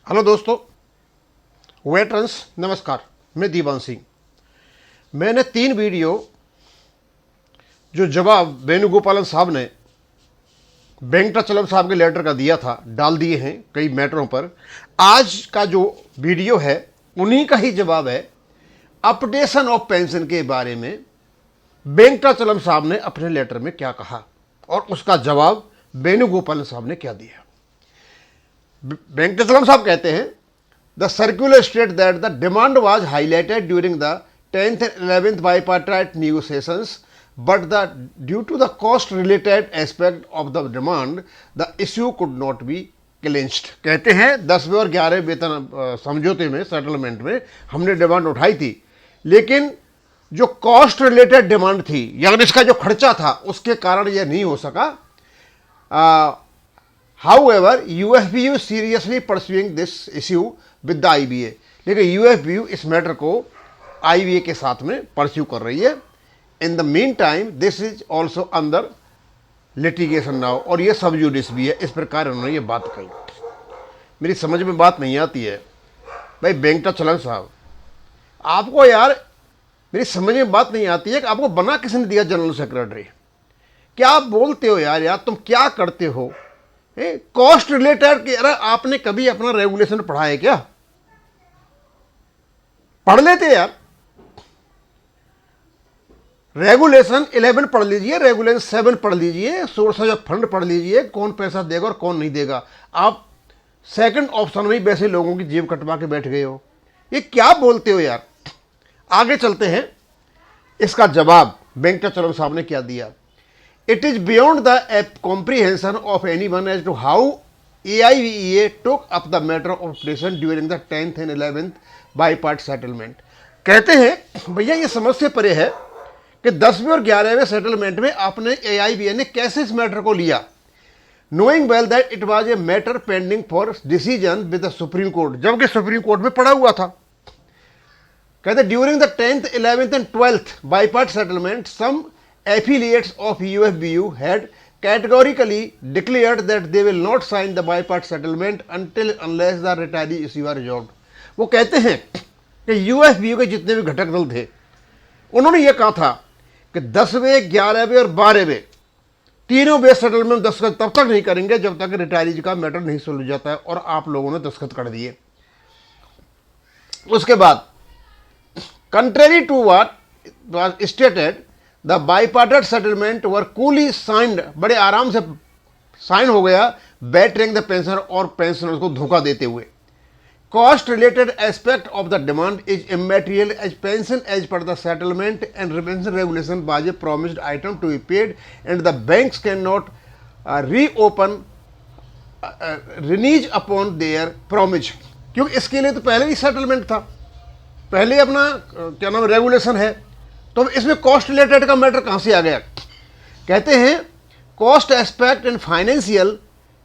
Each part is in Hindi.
हेलो दोस्तों, वेटरन्स नमस्कार। मैं दीवान सिंह। मैंने 3 वीडियो जो जवाब वेणुगोपालन साहब ने वेंकटाचलम साहब के लेटर का दिया था डाल दिए हैं कई मैटरों पर। आज का जो वीडियो है उन्हीं का ही जवाब है। अपडेशन ऑफ पेंशन के बारे में वेंकटाचलम साहब ने अपने लेटर में क्या कहा और उसका जवाब वेणुगोपालन साहब ने क्या दिया। वेंकटाचलम साहब कहते हैं, the circular state that the demand was highlighted during the 10th and 11th bipartite negotiations, but due to the cost related aspect of the demand, the issue could not be clinched। कहते हैं 10वें और 11वें वेतन समझौते में, सेटलमेंट में हमने डिमांड उठाई थी, लेकिन जो कॉस्ट रिलेटेड डिमांड थी यानी इसका जो खर्चा था उसके कारण यह नहीं हो सका। However, UFBU seriously pursuing this issue with the IBA। लेकिन UFBU इस मैटर को IBA के साथ में परस्यू कर रही है। In the mean time this is also under litigation now, और ये सब जुडिस भी है। इस प्रकार उन्होंने ये बात कही। मेरी समझ में बात नहीं आती है भाई वेंकटाचलम साहब, आपको यार मेरी समझ में बात नहीं आती है कि आपको बना किसने दिया जनरल सेक्रेटरी? क्या आप बोलते हो यार तुम क्या करते हो? कॉस्ट रिलेटेड के अरे आपने कभी अपना रेगुलेशन पढ़ा है क्या? पढ़ लेते यार। रेगुलेशन 11 पढ़ लीजिए, रेगुलेशन 7 पढ़ लीजिए, सोर्सेज ऑफ फंड पढ़ लीजिए, कौन पैसा देगा और कौन नहीं देगा। आप सेकंड ऑप्शन में ही वैसे लोगों की जेब कटवा के बैठ गए हो। ये क्या बोलते हो यार? आगे चलते हैं, इसका जवाब वेंकटाचलम साहब ने क्या दिया। It is beyond the comprehension of anyone as to how AIVEA took up the matter of operation during the 10th and 11th bipartite settlement। कहते हैं भैया ये समझ से परे है कि 10वें और 11वें सेटलमेंट में आपने AIVEA ने कैसे इस मैटर को लिया। Knowing well that it was a matter pending for decision with the Supreme Court, जबकि सुप्रीम कोर्ट में पड़ा हुआ था। कहते during the 10th, 11th and 12th bipartite settlement, some affiliates of UFBU had categorically declared that they will not sign the bipartite settlement unless the retiree issue are resolved। वो कहते हैं कि UFBU के जितने भी घटक दल थे उन्होंने ये कहा था कि 10वें, 11वें और 12वें तीनों बेस सेटलमेंट दस्तखत तब तक नहीं करेंगे जब तक रिटायरीज का मैटर नहीं सुलझ जाता है, और आप लोगों ने दस्तखत कर दिए। उसके बाद contrary to what was stated, the bipartite settlement were coolly signed, बड़े आराम से साइन हो गया, बैटरिंग द पेंशनर और पेंशनर्स को धोखा देते हुए। Cost related aspect of the demand is immaterial as pension as per the settlement and pension regulation was a promised item to be paid and the banks can not reopen renege upon their promise. क्योंकि इसके लिए तो पहले ही सेटलमेंट था, पहले अपना क्या नाम रेगुलेशन है, तो इसमें कॉस्ट रिलेटेड का मैटर कहां से आ गया? कहते हैं cost aspect and financial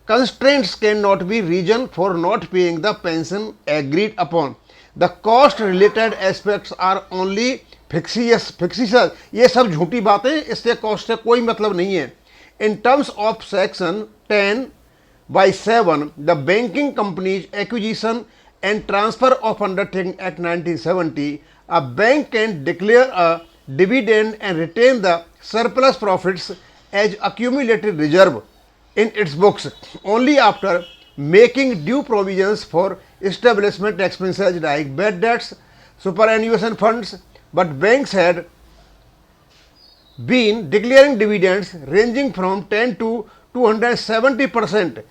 constraints can not be reason for not paying the pension agreed upon. The cost related aspects are only fictitious. ये सब झूठी बातें, इससे कॉस्ट से कोई मतलब नहीं है। In terms of section 10(7) the banking companies acquisition and transfer of undertaking act 1970, a bank can declare a dividend and retain the surplus profits as accumulated reserve in its books only after making due provisions for establishment expenses like bad debts, superannuation funds, but banks had been declaring dividends ranging from 10 to 270%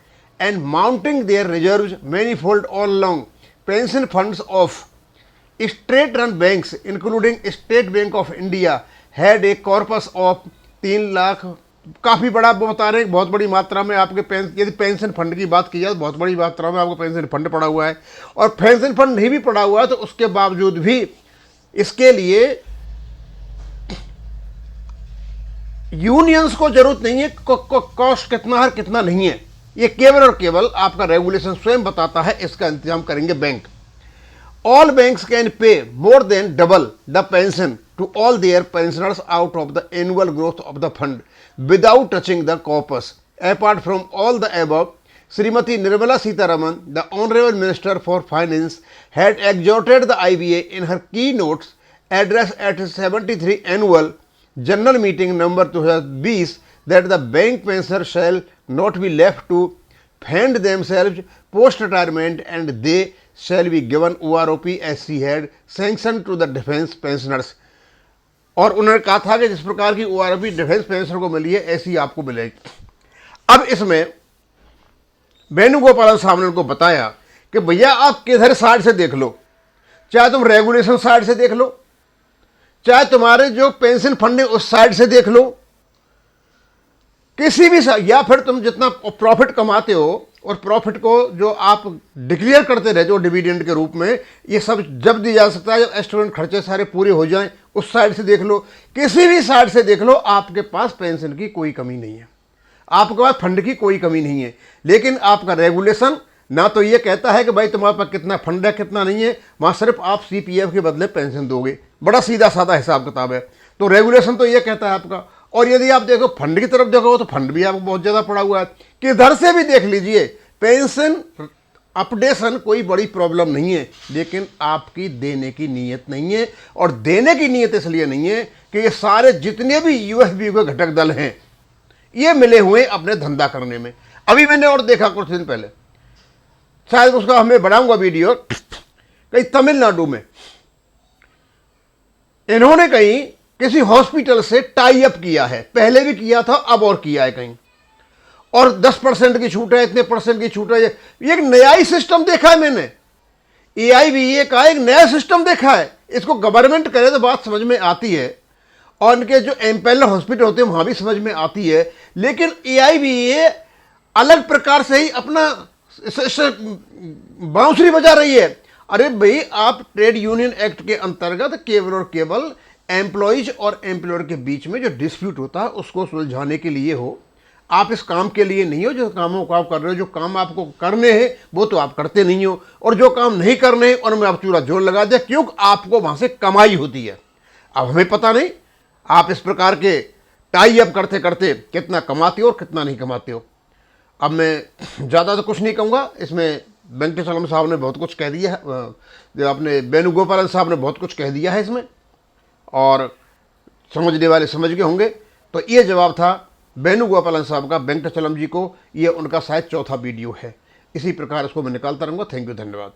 and mounting their reserves manifold all along। Pension funds of state run banks including state bank of India had a corpus of 3 lakh. काफ़ी बड़ा बता रहे हैं, बहुत बड़ी मात्रा में आपके यदि पेंशन फंड की बात की जाए तो बहुत बड़ी मात्रा में आपको पेंशन फंड पड़ा हुआ है, और पेंशन फंड नहीं भी पड़ा हुआ है तो उसके बावजूद भी इसके लिए यूनियंस को जरूरत नहीं है कॉस्ट कितना है कितना नहीं है। ये केवल और केवल आपका रेगुलेशन स्वयं बताता है, इसका इंतजाम करेंगे bank. All banks can pay more than double the pension to all their pensioners out of the annual growth of the fund without touching the corpus. Apart from all the above, Srimati Nirmala Sitharaman, the Honorable Minister for Finance, had exhorted the IBA in her keynotes address at 73 annual General Meeting number 2020 that the bank pensioners shall not be left to fend themselves post-retirement and they shall be given OROP as she had sanctioned to the defense pensioners. और उन्होंने कहा था कि जिस प्रकार की OROP डिफेंस पेंशनर को मिली है ऐसी आपको मिलेगी। अब इसमें वेणुगोपाल साहब ने उनको बताया कि भैया आप किधर साइड से देख लो, चाहे तुम रेगुलेशन साइड से देख लो, चाहे तुम्हारे जो पेंशन फंड है उस साइड से देख लो, किसी भी या फिर तुम जितना प्रॉफिट कमाते हो और प्रॉफिट को जो आप डिक्लेयर करते रहते हो डिविडेंड के रूप में, ये सब जब दिया जा सकता है जब स्टूडेंट खर्चे सारे पूरे हो जाएं, उस साइड से देख लो, किसी भी साइड से देख लो, आपके पास पेंशन की कोई कमी नहीं है, आपके पास फंड की कोई कमी नहीं है। लेकिन आपका रेगुलेशन ना तो ये कहता है कि भाई तुम्हारे पास कितना फंड है कितना नहीं है, वहाँ सिर्फ आप CPF के बदले पेंशन दोगे, बड़ा सीधा साधा हिसाब किताब है। तो रेगुलेशन तो ये कहता है आपका। और यदि आप देखो फंड की तरफ देखो तो फंड भी आपको बहुत ज़्यादा पड़ा हुआ है, किधर से भी देख लीजिए पेंशन अपडेशन कोई बड़ी प्रॉब्लम नहीं है, लेकिन आपकी देने की नीयत नहीं है। और देने की नीयत इसलिए नहीं है कि ये सारे जितने भी USB के घटक दल हैं ये मिले हुए अपने धंधा करने में। अभी मैंने और देखा कुछ दिन पहले, शायद उसका हमें बनाऊंगा वीडियो, कहीं तमिलनाडु में इन्होंने कहीं किसी हॉस्पिटल से टाई अप किया है, पहले भी किया था अब और किया है कहीं, और 10% की छूट है, इतने % की छूट है। ये एक नया ही सिस्टम देखा है मैंने, AIBA का एक नया सिस्टम देखा है। इसको गवर्नमेंट करे तो बात समझ में आती है और इनके जो एम्पेलर हॉस्पिटल होते हैं वहां भी समझ में आती है, लेकिन AIBA अलग प्रकार से ही अपना बांसुरी बजा रही है। अरे भाई, आप ट्रेड यूनियन एक्ट के अंतर्गत केवल और केवल एम्प्लॉइज और एम्प्लॉयर के बीच में जो डिस्प्यूट होता है उसको सुलझाने के लिए हो, आप इस काम के लिए नहीं हो जो कामों को आप कर रहे हो। जो काम आपको करने हैं वो तो आप करते नहीं हो, और जो काम नहीं करने हैं उनमें आप चूरा जोर लगा दिया, क्योंकि आपको वहां से कमाई होती है। अब हमें पता नहीं आप इस प्रकार के टाई अप करते करते कितना कमाते हो और कितना नहीं कमाते हो। अब मैं ज़्यादा तो कुछ नहीं कहूँगा, इसमें वेंकटेश्वरम साहब ने बहुत कुछ कह दिया है, अपने वेणुगोपालन साहब ने बहुत कुछ कह दिया है इसमें, और समझने वाले समझ गए होंगे। तो ये जवाब था वेणुगोपालन साहब का वेंकटेश्वरम जी को। ये उनका शायद चौथा वीडियो है। इसी प्रकार इसको मैं निकालता रहूँगा। थैंक यू, धन्यवाद।